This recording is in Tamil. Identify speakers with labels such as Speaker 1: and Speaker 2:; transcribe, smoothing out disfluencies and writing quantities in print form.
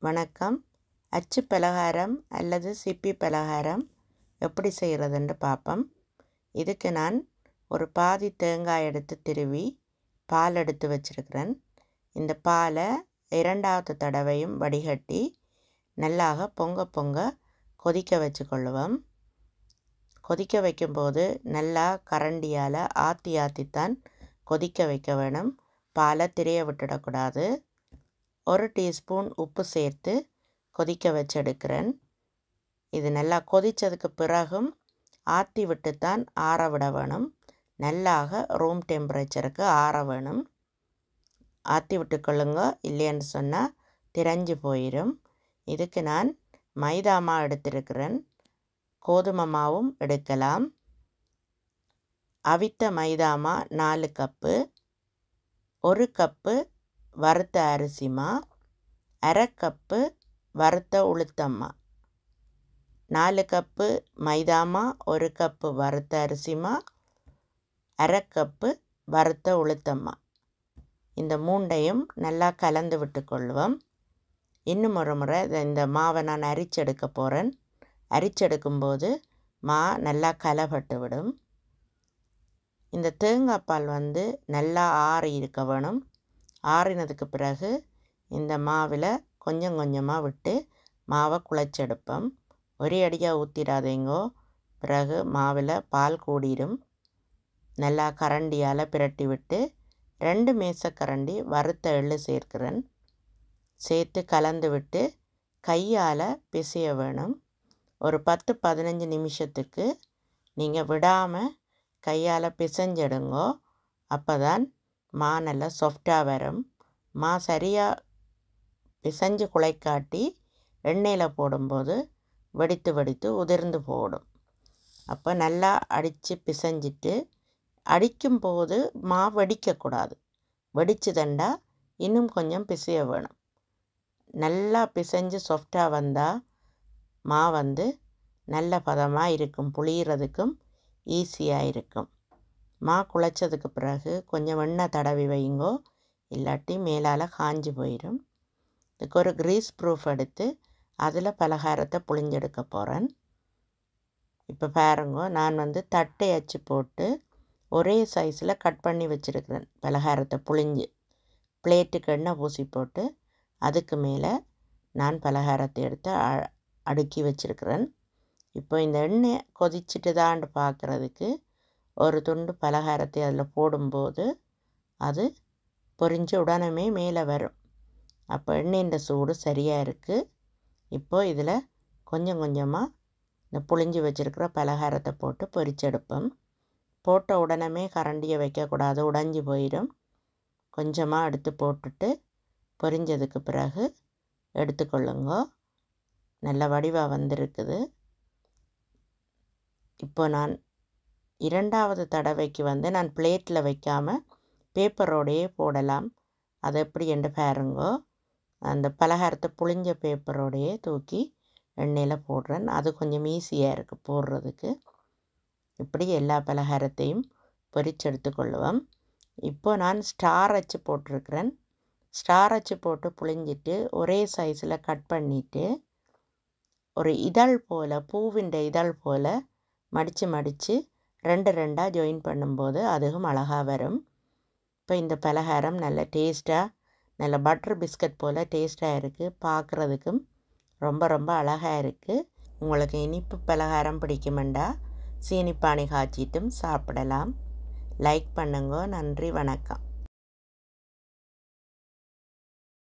Speaker 1: வணக்கம். அச்சு பலகாரம் அல்லது சிப்பி பலகாரம் எப்படி செய்கிறதுன்னு பார்ப்போம். இதுக்கு நான் ஒரு பாதி தேங்காய் எடுத்து திருவி பால் எடுத்து வச்சிருக்கிறேன். இந்த பாலை இரண்டாவது தடவையும் வடிகட்டி நல்லாக பொங்க கொதிக்க வச்சுக்கொள்ளுவோம். கொதிக்க வைக்கும்போது நல்லா கரண்டியால் ஆற்றித்தான் கொதிக்க வைக்க வேணும். பாலை திரைய விட்டுடக்கூடாது. 1 டீஸ்பூன் உப்பு சேர்த்து கொதிக்க வச்செடுக்கிறேன். இது நல்லா கொதித்ததுக்கு பிறகும் ஆற்றி விட்டுத்தான் ஆற விட வேணும். நல்லாக ரூம் டெம்பரேச்சருக்கு ஆற வேணும். ஆற்றி விட்டுக்கொள்ளுங்க, இல்லைன்னு சொன்னால் திரஞ்சு போயிடும். இதுக்கு நான் மைதா மாவு எடுத்திருக்கிறேன். கோதுமை மாவும் எடுக்கலாம். அவித்த மைதா மாவு 4 கப்பு, 1 கப்பு வறுத்த அரிசிமா, 1/2 கப்பு வறுத்த உளுத்தம்மா. 4 கப்பு மைதாமா, 1 கப்பு வறுத்த அரிசிமா, 1/2 கப்பு வறுத்த உளுத்தம்மா. இந்த மூண்டையும் நல்லா கலந்து விட்டுக்கொள்வோம். இன்னும் ஒரு முறை இந்த மாவை நான் அரிச்செடுக்க போகிறேன். அரிச்செடுக்கும்போது மா நல்லா கலப்பட்டு விடும். இந்த தேங்காய் பால் நல்லா ஆறி இருக்க வேணும். ஆறினதுக்கு பிறகு இந்த மாவில் கொஞ்சம் கொஞ்சமாக விட்டு மாவை குழைச்செடுப்போம். ஒரே அடியாக ஊற்றிடாதீங்கோ, பிறகு மாவில் பால் கூடிடும். நல்லா கரண்டியால் பிரட்டி விட்டு 2 மேசக்கரண்டி வறுத்த எள்ளு சேர்க்கிறேன். சேர்த்து கலந்து விட்டு கையால் பிசைய வேணும். ஒரு 10-15 நிமிஷத்துக்கு நீங்கள் விடாமல் கையால் பிசைஞ்செடுங்கோ. அப்போ தான் மா நல்லா சாஃப்டாக வரும். மா சரியாக பிசைஞ்சு குழைக்காட்டி எண்ணெயில் போடும்போது வெடித்து உதிர்ந்து போடும். அப்போ நல்லா அடித்து பிசைஞ்சிட்டு அடிக்கும்போது மா வெடிக்கக்கூடாது. வெடிச்சுதண்டா இன்னும் கொஞ்சம் பிசைய வேணும். நல்லா பிசைஞ்சு சாஃப்டாக வந்தால் மா நல்ல பதமாக இருக்கும். புளியறதுக்கும் ஈஸியாக இருக்கும். மா குழைச்சதுக்கு பிறகு கொஞ்சம் எண்ணெய் தடவி வைங்கோ, இல்லாட்டி மேலால் காஞ்சி போயிடும். இதுக்கு ஒரு கிரீஸ் ப்ரூஃப் எடுத்து அதில் பலகாரத்தை புழிஞ்செடுக்க போகிறேன். இப்போ பாருங்க, நான் தட்டை அச்சு போட்டு ஒரே சைஸில் கட் பண்ணி வச்சுருக்கிறேன். பலகாரத்தை புழிஞ்சு பிளேட்டுக்கு எண்ணெய் பூசி போட்டு அதுக்கு மேலே நான் பலகாரத்தை எடுத்து அடுக்கி வச்சுருக்கிறேன். இப்போ இந்த எண்ணெய் கொதிச்சுட்டு தான் பார்க்குறதுக்கு ஒரு துண்டு பலகாரத்தை அதில் போடும்போது அது பொரிஞ்சு உடனே மேலே வரும். அப்போ எண்ணெயின் சூடு சரியாக இருக்குது. இப்போ இதில் கொஞ்சம் கொஞ்சமாக இந்த புழிஞ்சு வச்சுருக்கிற பலகாரத்தை போட்டு பொரிச்செடுப்போம். போட்ட உடனே கரண்டியை வைக்கக்கூடாது, உடைஞ்சி போயிடும். கொஞ்சமாக எடுத்து போட்டுட்டு பொரிஞ்சதுக்கு பிறகு எடுத்துக்கொள்ளுங்க. நல்ல வடிவாக வந்திருக்குது. இப்போ நான் இரண்டாவது தடவைக்கு நான் பிளேட்டில் வைக்காமல் பேப்பரோடையே போடலாம். அது எப்படி என்று பாருங்கோ. அந்த பலகாரத்தை புழிஞ்ச பேப்பரோடையே தூக்கி எண்ணெயில் போடுறேன். அது கொஞ்சம் ஈஸியாக இருக்குது போடுறதுக்கு. இப்படி எல்லா பலகாரத்தையும் பொரிச்செடுத்துக்கொள்ளுவோம். இப்போ நான் ஸ்டார் அச்சு போட்டிருக்கிறேன். ஸ்டார் அச்சு போட்டு புழிஞ்சிட்டு ஒரே சைஸில் கட் பண்ணிவிட்டு ஒரு இதழ் போல், பூவின் இதழ் போல் மடித்து 2 ஜாயின் பண்ணும்போது அதுவும் அழகாக வரும். இப்போ இந்த பலகாரம் நல்ல டேஸ்ட்டாக, நல்ல பட்டர் பிஸ்கட் போல் டேஸ்ட்டாக இருக்குது. பார்க்குறதுக்கும் ரொம்ப அழகாக இருக்குது. உங்களுக்கு இனிப்பு பலகாரம் பிடிக்குமெண்டா சீனிப்பானி காய்ச்சிட்டும் சாப்பிடலாம். லைக் பண்ணுங்க. நன்றி, வணக்கம்.